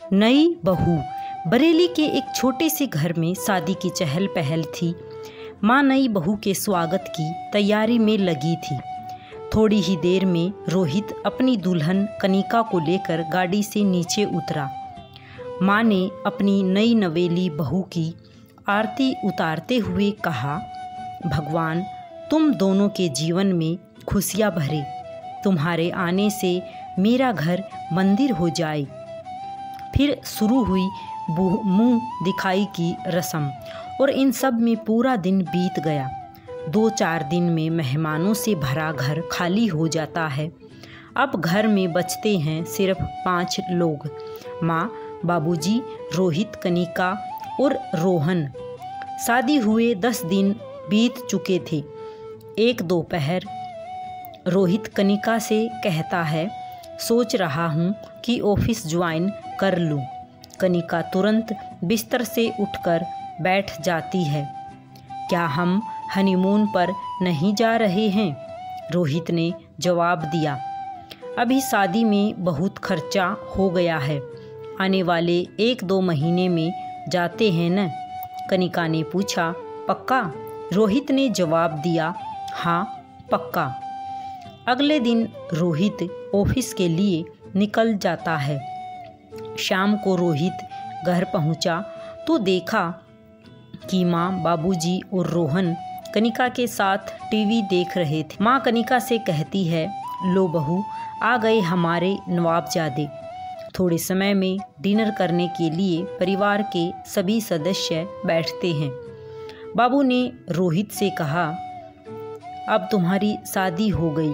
नई बहू। बरेली के एक छोटे से घर में शादी की चहल पहल थी। माँ नई बहू के स्वागत की तैयारी में लगी थी। थोड़ी ही देर में रोहित अपनी दुल्हन कनिका को लेकर गाड़ी से नीचे उतरा। माँ ने अपनी नई नवेली बहू की आरती उतारते हुए कहा, भगवान तुम दोनों के जीवन में खुशियाँ भरे, तुम्हारे आने से मेरा घर मंदिर हो जाए। फिर शुरू हुई मुंह दिखाई की रस्म और इन सब में पूरा दिन बीत गया। 2-4 दिन में मेहमानों से भरा घर खाली हो जाता है। अब घर में बचते हैं सिर्फ 5 लोग, माँ, बाबूजी, रोहित, कनिका और रोहन। शादी हुए 10 दिन बीत चुके थे। एक दोपहर रोहित कनिका से कहता है, सोच रहा हूँ कि ऑफिस ज्वाइन कर लूँ। कनिका तुरंत बिस्तर से उठकर बैठ जाती है। क्या हम हनीमून पर नहीं जा रहे हैं? रोहित ने जवाब दिया, अभी शादी में बहुत खर्चा हो गया है, आने वाले 1-2 महीने में जाते हैं न? कनिका ने पूछा, पक्का? रोहित ने जवाब दिया, हाँ पक्का। अगले दिन रोहित ऑफिस के लिए निकल जाता है। शाम को रोहित घर पहुंचा तो देखा कि माँ, बाबूजी और रोहन कनिका के साथ टीवी देख रहे थे। माँ कनिका से कहती है, लो बहू, आ गए हमारे नवाबजादे। थोड़े समय में डिनर करने के लिए परिवार के सभी सदस्य बैठते हैं। बाबू ने रोहित से कहा, अब तुम्हारी शादी हो गई,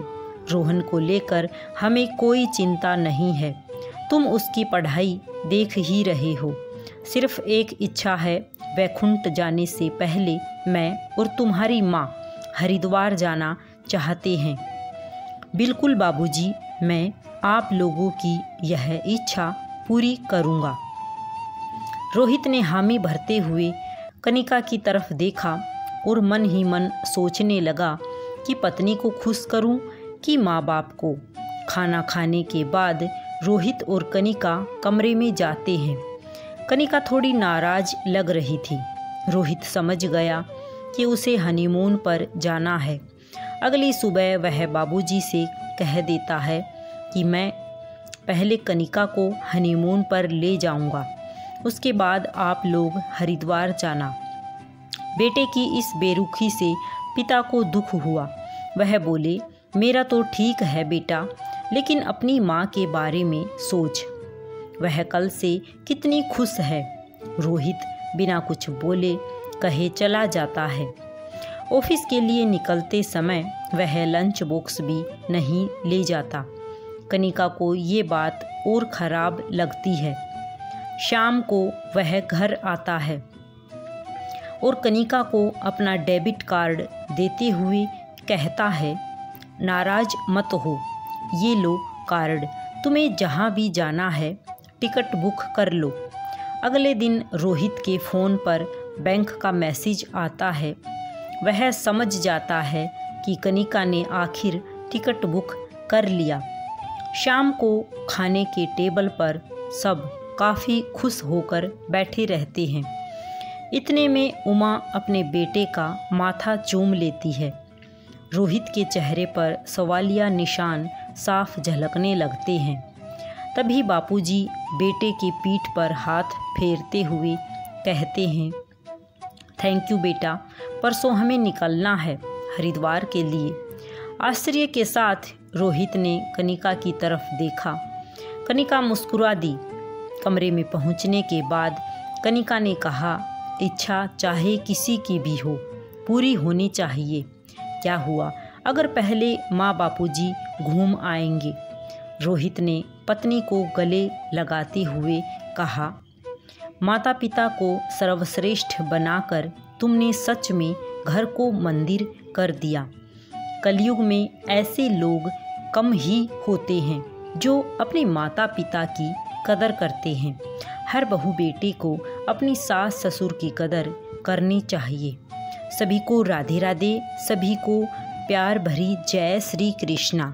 रोहन को लेकर हमें कोई चिंता नहीं है। तुम उसकी पढ़ाई देख ही रहे हो। सिर्फ एक इच्छा है, वैकुंठ जाने से पहले मैं और तुम्हारी माँ हरिद्वार जाना चाहते हैं। बिल्कुल बाबूजी, मैं आप लोगों की यह इच्छा पूरी करूँगा। रोहित ने हामी भरते हुए कनिका की तरफ देखा और मन ही मन सोचने लगा कि पत्नी को खुश करूं कि माँ बाप को। खाना खाने के बाद रोहित और कनिका कमरे में जाते हैं। कनिका थोड़ी नाराज लग रही थी। रोहित समझ गया कि उसे हनीमून पर जाना है। अगली सुबह वह बाबूजी से कह देता है कि मैं पहले कनिका को हनीमून पर ले जाऊंगा, उसके बाद आप लोग हरिद्वार जाना। बेटे की इस बेरुखी से पिता को दुख हुआ। वह बोले, मेरा तो ठीक है बेटा, लेकिन अपनी माँ के बारे में सोच, वह कल से कितनी खुश है। रोहित बिना कुछ बोले कहे चला जाता है। ऑफिस के लिए निकलते समय वह लंच बॉक्स भी नहीं ले जाता। कनिका को ये बात और खराब लगती है। शाम को वह घर आता है और कनिका को अपना डेबिट कार्ड देते हुए कहता है, नाराज मत हो, ये लो कार्ड, तुम्हें जहाँ भी जाना है टिकट बुक कर लो। अगले दिन रोहित के फ़ोन पर बैंक का मैसेज आता है। वह समझ जाता है कि कनिका ने आखिर टिकट बुक कर लिया। शाम को खाने के टेबल पर सब काफ़ी खुश होकर बैठे रहते हैं। इतने में उमा अपने बेटे का माथा चूम लेती है। रोहित के चेहरे पर सवालिया निशान साफ झलकने लगते हैं। तभी बापूजी बेटे की पीठ पर हाथ फेरते हुए कहते हैं, थैंक यू बेटा, परसों हमें निकलना है हरिद्वार के लिए। आश्चर्य के साथ रोहित ने कनिका की तरफ देखा। कनिका मुस्कुरा दी। कमरे में पहुंचने के बाद कनिका ने कहा, इच्छा चाहे किसी की भी हो, पूरी होनी चाहिए। क्या हुआ अगर पहले माँ बापूजी घूम आएंगे? रोहित ने पत्नी को गले लगाते हुए कहा, माता पिता को सर्वश्रेष्ठ बनाकर तुमने सच में घर को मंदिर कर दिया। कलयुग में ऐसे लोग कम ही होते हैं जो अपने माता पिता की कदर करते हैं। हर बहू बेटे को अपनी सास ससुर की कदर करनी चाहिए। सभी को राधे राधे, सभी को प्यार भरी जय श्री कृष्णा।